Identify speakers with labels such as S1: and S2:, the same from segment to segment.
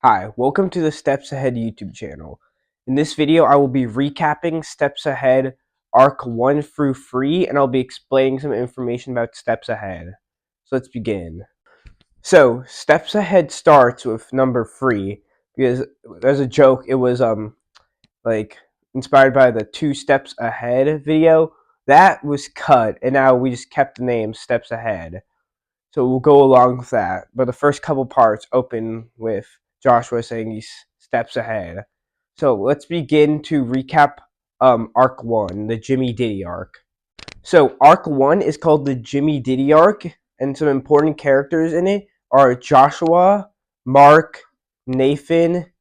S1: Hi, welcome to the Steps Ahead YouTube channel. In this video, I will be recapping Steps Ahead Arc 1 through 3, and I'll be explaining some information about Steps Ahead. So let's begin. So, Steps Ahead starts with number 3, because as a joke, it was like inspired by the 2 Steps Ahead video. That was cut, and now we just kept the name Steps Ahead. So we'll go along with that. But the first couple parts open with Joshua saying he's steps ahead. So let's begin to recap Arc 1, the Jimmy Diddy arc. So Arc 1 is called the Jimmy Diddy arc, and some important characters in it are Joshua, Mark, Nathan,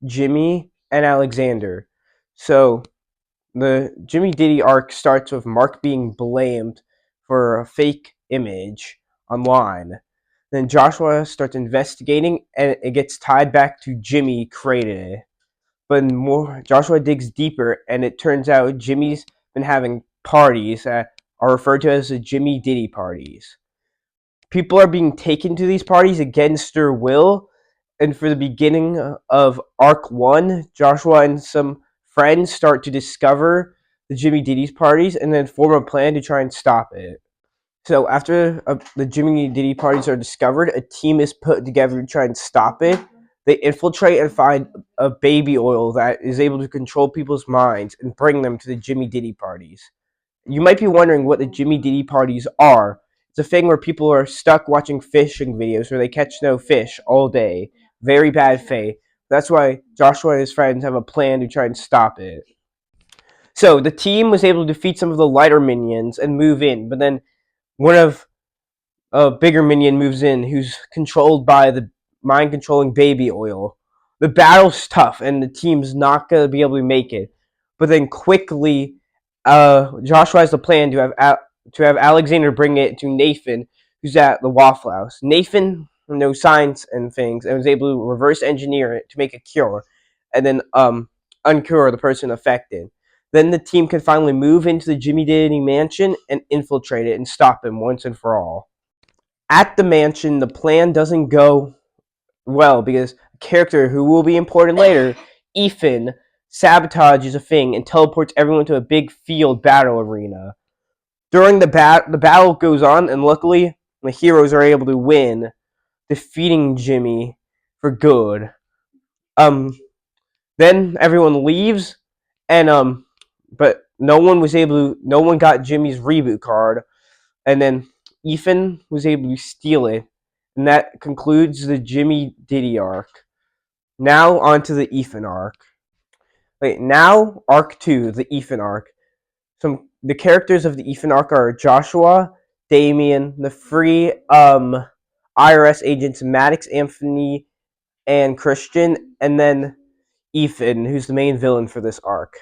S1: Jimmy, and Alexander. So the Jimmy Diddy arc starts with Mark being blamed for a fake image online. Then Joshua starts investigating, and it gets tied back to Jimmy created it. But more, Joshua digs deeper, and it turns out Jimmy's been having parties that are referred to as the Jimmy Diddy parties. People are being taken to these parties against their will, and for the beginning of Arc 1, Joshua and some friends start to discover the Jimmy Diddy's parties and then form a plan to try and stop it. So after the Jimmy Diddy parties are discovered, a team is put together to try and stop it. They infiltrate and find a baby oil that is able to control people's minds and bring them to the Jimmy Diddy parties. You might be wondering what the Jimmy Diddy parties are. It's a thing where people are stuck watching fishing videos where they catch no fish all day. Very bad fate. That's why Joshua and his friends have a plan to try and stop it. So the team was able to defeat some of the lighter minions and move in, but then one of a bigger minion moves in who's controlled by the mind controlling baby oil. The battle's tough and the team's not gonna be able to make it. But then quickly, Joshua has the plan to have Alexander bring it to Nathan, who's at the Waffle House. Nathan knows science and things and was able to reverse engineer it to make a cure, and then uncure the person affected. Then the team can finally move into the Jimmy Diddy mansion and infiltrate it and stop him once and for all. At the mansion, the plan doesn't go well because a character who will be important later, Ethan, sabotages a thing and teleports everyone to a big field battle arena. During the battle goes on, and luckily the heroes are able to win, defeating Jimmy for good. Um, then everyone leaves, and but no one got Jimmy's reboot card, and then Ethan was able to steal it, and that concludes the Jimmy Diddy arc. Now on to the Ethan arc. Wait, now Arc 2, the Ethan arc. The characters of the Ethan arc are Joshua, Damien, the three IRS agents Maddox, Anthony, and Christian, and then Ethan, who's the main villain for this arc.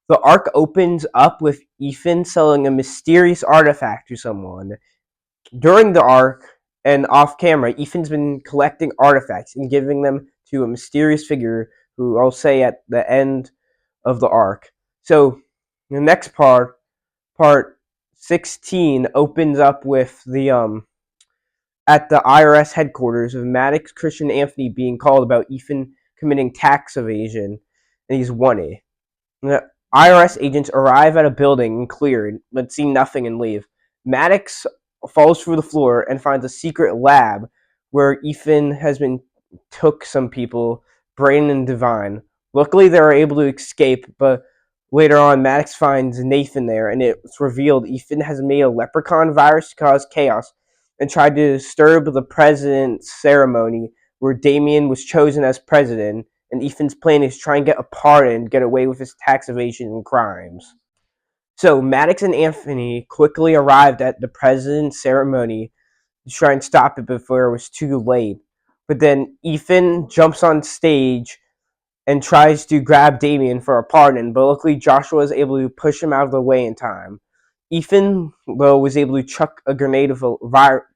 S1: The arc opens up with Ethan selling a mysterious artifact to someone. During the arc and off camera, Ethan's been collecting artifacts and giving them to a mysterious figure who I'll say at the end of the arc. So the next part 16, opens up with the at the IRS headquarters of Maddox, Christian, and Anthony being called about Ethan committing tax evasion, and he's wanted. The IRS agents arrive at a building and clear it, but see nothing and leave. Maddox falls through the floor and finds a secret lab where Ethan has been took some people, Brayden and Divine. Luckily, they are able to escape, but later on, Maddox finds Nathan there, and it's revealed Ethan has made a leprechaun virus to cause chaos and tried to disturb the president's ceremony where Damien was chosen as president, and Ethan's plan is to try and get a pardon and get away with his tax evasion and crimes. So Maddox and Anthony quickly arrived at the president's ceremony to try and stop it before it was too late. But then Ethan jumps on stage and tries to grab Damien for a pardon, but luckily Joshua is able to push him out of the way in time. Ethan, though, was able to chuck a grenade of a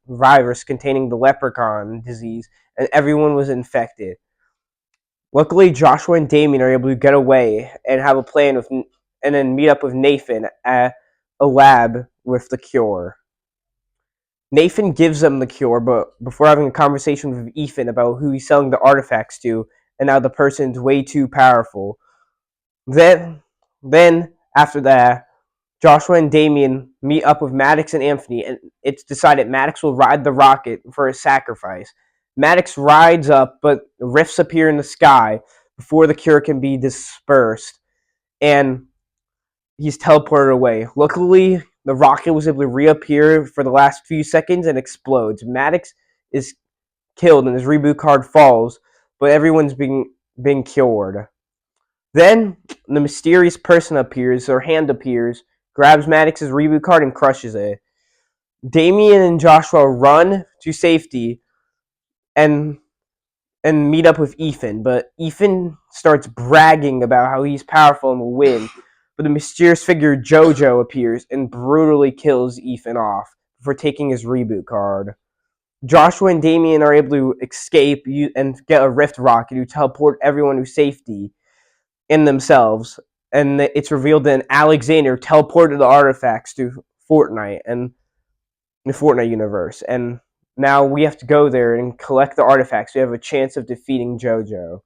S1: virus containing the leprechaun disease, and everyone was infected. Luckily, Joshua and Damien are able to get away and have a plan with, and then meet up with Nathan at a lab with the cure. Nathan gives them the cure, but before having a conversation with Ethan about who he's selling the artifacts to, and now the person's way too powerful. Then after that, Joshua and Damien meet up with Maddox and Anthony, and it's decided Maddox will ride the rocket for a sacrifice. Maddox rides up, but rifts appear in the sky before the cure can be dispersed, and he's teleported away. Luckily, the rocket was able to reappear for the last few seconds and explodes. Maddox is killed and his reboot card falls, but everyone's being cured. Then the mysterious person appears, her hand appears, grabs Maddox's reboot card and crushes it. Damien and Joshua run to safety and meet up with Ethan, but Ethan starts bragging about how he's powerful and will win. But the mysterious figure Jojo appears and brutally kills Ethan off for taking his reboot card. Joshua and Damien are able to escape and get a rift rocket to teleport everyone to safety in themselves. And it's revealed that Alexander teleported the artifacts to Fortnite and the Fortnite universe. And now we have to go there and collect the artifacts. We have a chance of defeating JoJo.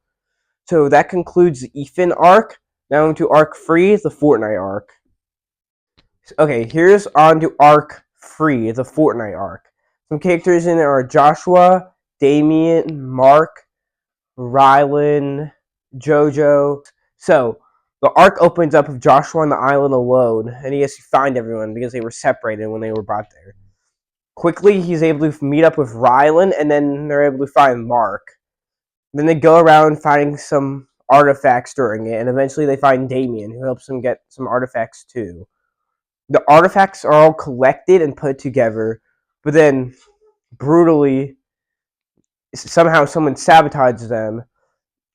S1: So that concludes the Ethan arc. Now into arc 3, the Fortnite arc. Okay, here's on to arc 3, the Fortnite arc. Some characters in it are Joshua, Damien, Mark, Rylan, JoJo. So the arc opens up with Joshua on the island alone, and he has to find everyone because they were separated when they were brought there. Quickly, he's able to meet up with Rylan, and then they're able to find Mark. Then they go around finding some artifacts during it, and eventually they find Damien, who helps them get some artifacts too. The artifacts are all collected and put together, but then brutally, somehow someone sabotages them,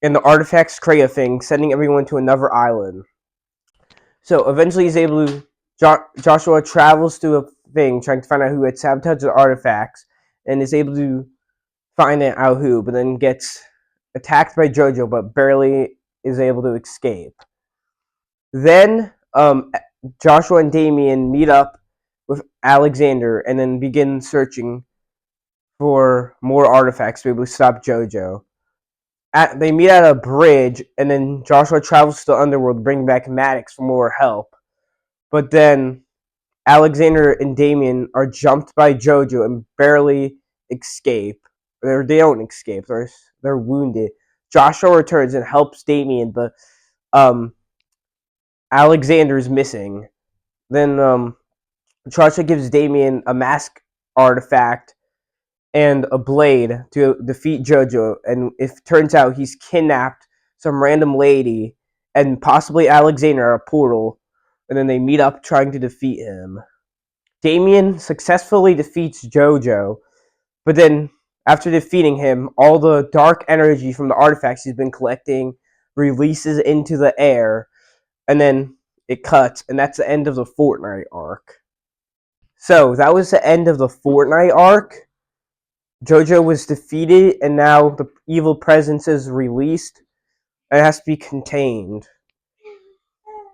S1: and the artifacts create a thing, sending everyone to another island. So eventually he's able to, Joshua travels to a thing, trying to find out who had sabotaged the artifacts, and is able to find out who, but then gets attacked by JoJo, but barely is able to escape. Then Joshua and Damien meet up with Alexander and then begin searching for more artifacts to be able to stop JoJo. They meet at a bridge, and then Joshua travels to the underworld to bring back Maddox for more help. But then Alexander and Damien are jumped by JoJo and barely escape. They don't escape. They're wounded. Joshua returns and helps Damien, but Alexander is missing. Then Joshua gives Damien a mask artifact and a blade to defeat JoJo, and it turns out he's kidnapped some random lady and possibly Alexander at a portal, and then they meet up trying to defeat him. Damien successfully defeats JoJo, but then after defeating him, all the dark energy from the artifacts he's been collecting releases into the air, and then it cuts, and that's the end of the Fortnite arc. So that was the end of the Fortnite arc. JoJo was defeated, and now the evil presence is released. It has to be contained,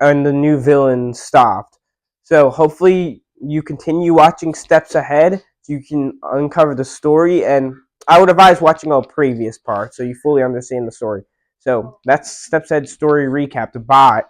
S1: and the new villain stopped. So hopefully you continue watching Steps Ahead so you can uncover the story, and I would advise watching all previous parts so you fully understand the story. So that's Steps Ahead story recap. Bye.